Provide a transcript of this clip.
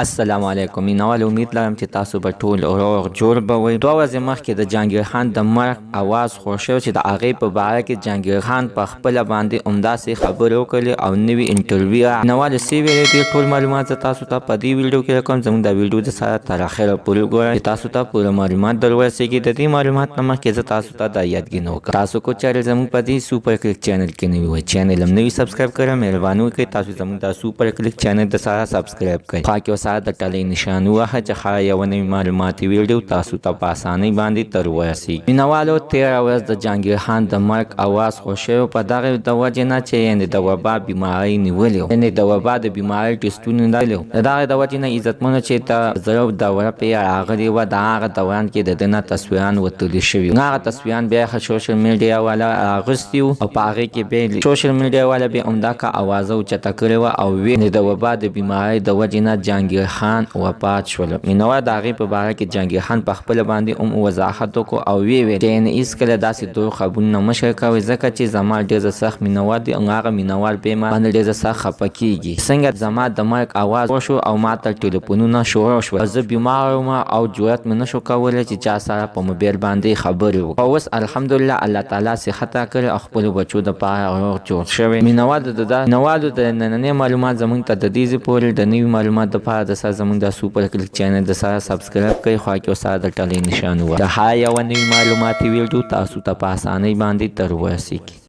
السلام علیکم مینوال امید لرم چې تاسو به ټول روغ جوړ به وئ. 2 ورځې مخکې د جهانګیر خان د مرګ اواز خور شو چې د هغې په باره کې جهانګیر خان په خپله باندې همداسې خبرې وکړلې او نوي انټرویو مینوالو څه ویلې ډېر ټول معلومات زه تاسو ته په دې ویډیو کې راکوم. زموږ دا ویډیو د سره تر اخره پورې وګورئ چې تاسو ته پوره معلومات در ورسېږي. د دې معلومات نه مخکې زه تاسو ته دا یادګینه وکړم، تاسو کو چارې زموږ په دې سوپر کلیک چینل کې نوي وئ، چینل هم نوي سبسکرایب کړئ. مهرباني وکړئ تاسو زموږ دا سوپر کلیک چینل د سره سبسکرایب کړئ. خوا کې ورسره د ټلۍ نشان ووهه چې ښایي یوه نوې معلوماتي ویډیو تاسو ته په اسانۍ باندې تر ورسېږي. مینوالو 13 ورځ د جهانګیر خان د مرګ اواز خور شوی په دغې د وجې نه چې یعنې د وبا بیمارۍ نیولې وه، یعنې د وبا د بیمارۍ ټسټونه نیولې وو. د دغې د وجې نه عزتمنو چې د زړه دوره پرې راغلې وه، د هغه دوران کې د ده نه تصویران وتلي شوي وو. هغه تصویران بیا ښه سوشل میډیا والا اخیستي وو او په هغې کې بیا سوشل میډیا والا بیا همدا که اوازه اوچته کړې وه او ویې د وبا د بیمارۍ د وجې نه جهانګیر خان وفات شول. مینوال د هغې په باره کې جهانګیر خان په خپله باندې هم وضاحت وکړو او ویې ویل چې هېڅکله داسې دروغ خبرونه مه شئ کوئ، ځکه چې زما ډېر سخت مینوال دی او هغه مینوال بیا ما باندې ډېر سخت خفه کېږي. څنګه زما د مرګ اواز وشو او ما ته ټلیفونونه شروع شول او زه بیمار وم او جرأت مې نشو کولی چې چا سره په موبایل باندې خبرې وکړم. او اوس الحمدلله الله تعالی صحت راکړی او خپلو بچو دپاره روغ جوړ شوی. مینوالو د نننۍ معلومات زموږ ته د دې ځای پورې د نوي معلومات دپاره د سره زموږ د سوپر کلیک چینل د سره سبسکرایب کړئ. خوا کې ورسره د ټلۍ نشان ووهئ چې ښایي یوه نوې معلوماتي ویډیو تاسو ته په اسانۍ باندې تر ورسېږي.